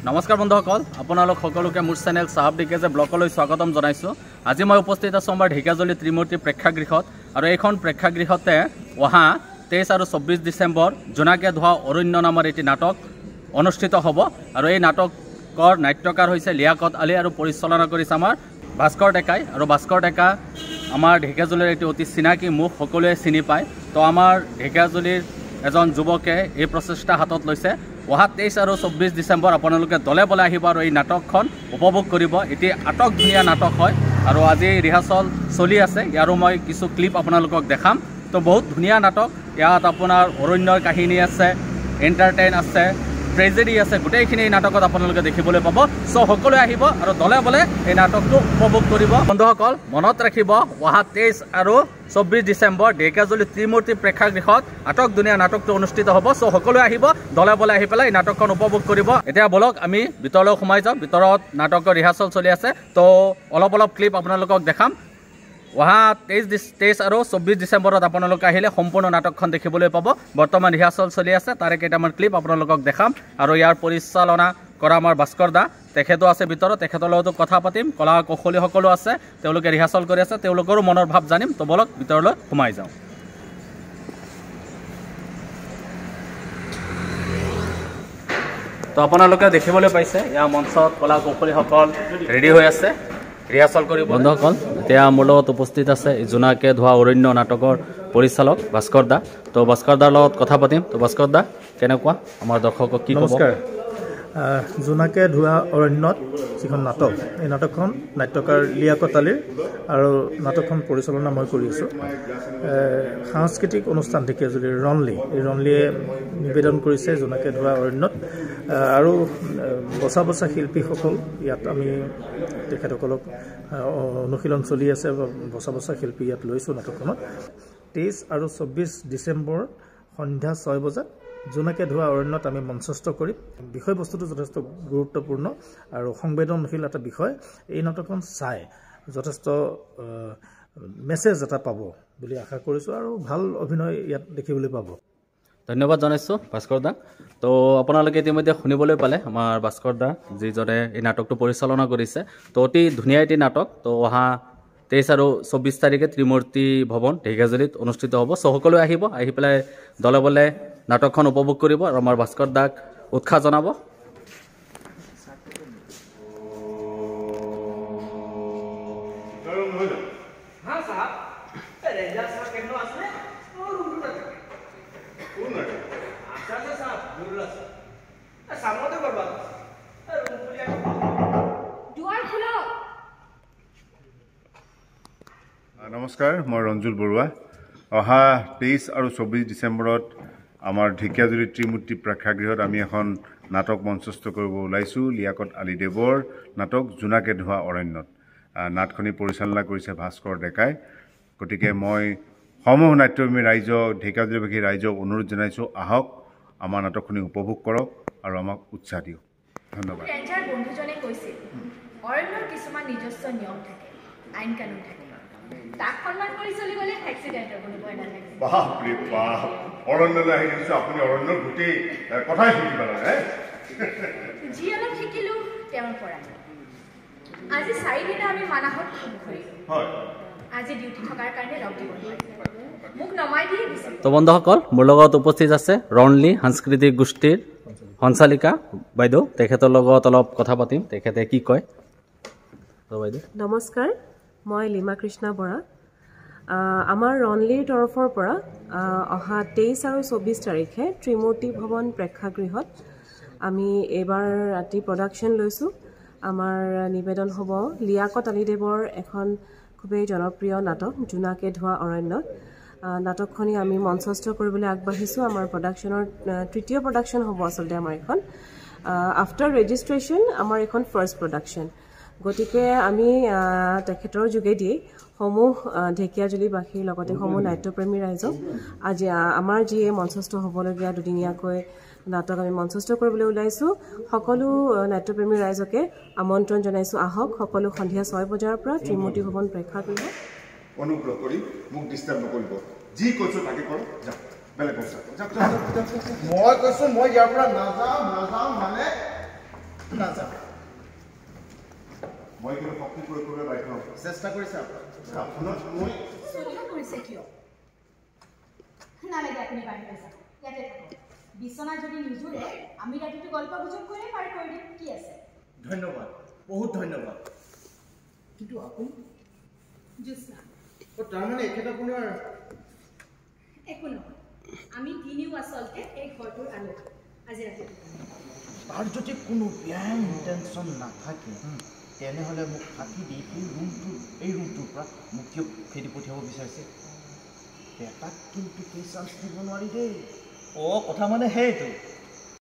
নমস্কাৰ বন্ধুসকল, আপোনালোক সকলোকে মোৰ চেনেল চাহাব ডিকেজে ব্লকলৈ স্বাগতম জনাইছোঁ। আজি মই উপস্থিত আছোঁ আমাৰ ঢেকিয়াজুলি ত্ৰিমূৰ্তি প্ৰেক্ষাগৃহত আৰু এইখন প্ৰেক্ষাগৃহতে অহা 23 আৰু 24 ডিচেম্বৰ জোনাকে ধোৱা অৰণ্য নামৰ এটি নাটক অনুষ্ঠিত হ'ব আৰু এই নাটকৰ নাট্যকাৰ হৈছে লিয়াকত আলী আৰু পৰিচালনা কৰিছে আমাৰ ভাস্কৰ ডেকাই। আৰু ভাস্কৰ ডেকা আমাৰ ঢেকিয়াজুলিৰ এটি অতি চিনাকি মুখ, সকলোৱে চিনি পায়। তো আমাৰ ঢেকিয়াজুলিৰ এজন যুৱকে এই প্ৰচেষ্টা হাতত লৈছে। অহা 23 আৰু 24 ডিচেম্বৰ আপোনালোকে দলে বলে আহিব আৰু এই নাটকখন উপভোগ কৰিব। এটি আটক ধুনীয়া নাটক হয় আৰু আজি ৰিহাৰ্চল চলি আছে, ইয়াৰো মই কিছু ক্লিপ আপোনালোকক দেখাম। তো বহুত ধুনীয়া নাটক, ইয়াত আপোনাৰ অৰণ্যৰ কাহিনী আছে, এণ্টাৰটেইন আছে, ট্ৰেজেডি আছে, গোটেইখিনি এই নাটকত আপোনালোকে দেখিবলৈ পাব। চ' সকলোৱে আহিব আৰু দলে বলে এই নাটকটো উপভোগ কৰিব। বন্ধুসকল মনত ৰাখিব, অহা 23 আৰু 24 ডিচেম্বৰ ঢেকিয়াজুলি ত্ৰিমূৰ্তি প্ৰেক্ষাগৃহত আটক ধুনীয়া নাটকটো অনুষ্ঠিত হ'ব। চ' সকলোৱে আহিব, দলে বলে আহি পেলাই এই নাটকখন উপভোগ কৰিব। এতিয়া বলক আমি ভিতৰলৈ সোমাই যাওঁ। ভিতৰত নাটকৰ ৰিহাৰ্চল চলি আছে, তো অলপ ক্লিপ আপোনালোকক দেখাম। অহা 23 আৰু 24 ডিচেম্বৰত আপোনালোকে আহিলে সম্পূৰ্ণ নাটকখন দেখিবলৈ পাব। বৰ্তমান ৰিহাৰ্চল চলি আছে, তাৰে কেইটামান ক্লিপ আপোনালোকক দেখাম। আৰু ইয়াৰ পৰিচালনা কৰা আমাৰ ভাস্কৰ দা, তেখেতো আছে ভিতৰত, তেখেতৰ লগতো কথা পাতিম। কলা কৌশলীসকলো আছে, তেওঁলোকে ৰিহাৰ্চল কৰি আছে, তেওঁলোকৰো মনৰ ভাৱ জানিম। তো বলক ভিতৰলৈ সোমাই যাওঁ। তো আপোনালোকে দেখিবলৈ পাইছে ইয়াৰ মঞ্চত কলা কৌশলীসকল ৰেডি হৈ আছে ৰিহাৰ্চল কৰিব। বন্ধুসকল এতিয়া মোৰ লগত উপস্থিত আছে জোনাকে ধোৱা অৰণ্য নাটকৰ পৰিচালক ভাস্কৰ দা। তো ভাস্কৰ দাৰ লগত কথা পাতিম। তো ভাস্কৰ দা, কেনেকুৱা আমাৰ দৰ্শকক কি ক'ব? নমস্কাৰ। জোনাকে ধোৱা অৰণ্যত যিখন নাটক, এই নাটকখন নাট্যকাৰ লিয়াকত আলীৰ আৰু নাটকখন পৰিচালনা মই কৰি আছোঁ। সাংস্কৃতিক অনুষ্ঠান ঢেকিয়াজুলিৰ ৰনলি, এই ৰনলিয়ে নিবেদন কৰিছে জোনাকে ধোৱা অৰণ্যত আৰু বচা শিল্পীসকল ইয়াত আমি তেখেতসকলক অনুশীলন চলি আছে। বচা শিল্পী ইয়াত লৈছোঁ নাটকখনত। 23 আৰু 24 ডিচেম্বৰ সন্ধ্যা 6 বজাত জোনাকে ধোৱা অৰণ্যত আমি মঞ্চস্থ কৰিম। বিষয়বস্তুটো যথেষ্ট গুৰুত্বপূৰ্ণ আৰু সংবেদনশীল এটা বিষয়। এই নাটকখন চাই যথেষ্ট মেছেজ এটা পাব বুলি আশা কৰিছোঁ আৰু ভাল অভিনয় ইয়াত দেখিবলৈ পাব। ধন্যবাদ জনাইছোঁ ভাস্কৰ দা। তো আপোনালোকে ইতিমধ্যে শুনিবলৈ পালে আমাৰ ভাস্কৰ দা, যিজনে এই নাটকটো পৰিচালনা কৰিছে। তো অতি ধুনীয়া এটি নাটক। তো অহা 23 আৰু 24 তাৰিখে ত্ৰিমূৰ্তি ভৱন ঢেকিয়াজুলিত অনুষ্ঠিত হ'ব। চ' সকলোৱে আহিব, আহি পেলাই দলে বলে নাটকখন উপভোগ কৰিব আৰু আমাৰ ভাস্কৰ দাক উৎসাহ জনাব। নমস্কাৰ, মই ৰঞ্জুল বৰুৱা। অহা 23 আৰু 24 ডিচেম্বৰত আমাৰ ঢেকিয়াজুলি ত্ৰিমূৰ্তি প্ৰেক্ষাগৃহত আমি এখন নাটক মঞ্চস্থ কৰিব ওলাইছোঁ। লিয়াকত আলী দেৱৰ নাটক জোনাকে ধোৱা অৰণ্যত। নাটখনি পৰিচালনা কৰিছে ভাস্কৰ ডেকাই। গতিকে মই সমূহ নাট্যপ্ৰেমী ৰাইজক, ঢেকিয়াজুলিবাসী ৰাইজক অনুৰোধ জনাইছোঁ, আহক আমাৰ নাটকখনি উপভোগ কৰক আৰু আমাক উৎসাহ দিয়ক। ধন্যবাদ। বন্ধুজনে কৈছিল অৰণ্যৰ কিছুমান নিজস্ব নিয়ম থাকে, আইন কানুন থাকে, তাক সন্মান কৰি চলি গ'লে এক্সিডেণ্টৰ কোনো ভয় নাথাকে। বাপৰে বাপ, অৰণ্যলৈ আহি দেখিছোঁ আপুনি অৰণ্যৰ গোটেই কথাই শিকি পেলালে। যি অলপ শিকিলোঁ তেওঁৰ পৰা। আজি 4 দিনা আমি মানাহত ঘূৰিলোঁ। আজি ডিউটি থকাৰ কাৰণে লগ দিব মোক নমাই দিয়ে দিছে। তো বন্ধুসকল মোৰ লগত উপস্থিত আছে ৰনলি সাংস্কৃতিক গোষ্ঠীৰ সঞ্চালিকা বাইদেউ, তেখেতৰ লগত অলপ কথা পাতিম, তেখেতে কি কয়। বাইদেউ নমস্কাৰ, মই লিমা কৃষ্ণা বৰা। আমাৰ ৰনলিৰ তৰফৰ পৰা অহা 23 আৰু 24 তাৰিখে ত্ৰিমূৰ্তি ভৱন প্ৰেক্ষাগৃহত আমি এইবাৰ ৰাতি প্ৰডাকশ্যন লৈছোঁ। আমাৰ নিবেদন হ'ব লিয়াকত আলী দেৱৰ এখন খুবেই জনপ্ৰিয় নাটক জোনাকে ধোৱা অৰণ্যত। নাটকখনি আমি মঞ্চস্থ কৰিবলৈ আগবাঢ়িছোঁ। আমাৰ প্ৰডাকশ্যনৰ 3য় প্ৰডাকশ্যন হ'ব আচলতে আমাৰ এখন। আফটাৰ ৰেজিষ্ট্ৰেশ্যন আমাৰ এখন ফাৰ্ষ্ট প্ৰডাকশ্যন। গতিকে আমি তেখেতৰ যোগেদি সমূহ ঢেকিয়াজুলিবাসীৰ লগতে সমূহ নাট্যপ্ৰেমী ৰাইজক আজি আমাৰ যিয়ে মঞ্চস্থ হ'বলগীয়া দুদিনীয়াকৈ নাটক আমি মঞ্চস্থ কৰিবলৈ ওলাইছোঁ, সকলো নাট্যপ্ৰেমী ৰাইজকে আমন্ত্ৰণ জনাইছোঁ, আহক সকলো সন্ধিয়া 6 বজাৰ পৰা ত্ৰিমূৰ্তি ভৱন প্ৰেক্ষাগৃহ। অনুগ্ৰহ কৰি মোক ডিষ্টাৰ্ব নকৰিব, যি কৈছোঁ তাকে কৰক। বেলেগ মই কৈছোঁ মই ইয়াৰ পৰা নাযাওঁ মানে নাযাওঁ মই কিন্তু শক্তি প্ৰয়োগ কৰিবলৈ বাধ্য হ'ম চেষ্টা কৰিছে আপোনাক মই চলিব কৰিছে কিয় নালাগে আপুনি বাহিৰ যাওক ইয়াতে থাকক বিচনা যদি নুজুৰে আমি ৰাতিটো গল্প গুজব কৰি পাৰ কৰি দিম কি আছে ধন্যবাদ বহুত ধন্যবাদ কিন্তু আপুনি জোৎস্না তাৰমানে এখেত আপোনাৰ একো নহয় আমি তিনিও আচলতে এই ঘৰটোৰ আলোক আজি ৰাতি তাৰ যদি কোনো বেয়া ইণ্টেনশ্যন নাথাকে তেনেহ'লে মোক ফাঁকি দি এই ৰুমটোৰ পৰা মোক কিয় খেদি পঠিয়াব বিচাৰিছে বেটাক কিন্তু কেই চান্স দিব নোৱাৰি দেই কথা মানে সেইটো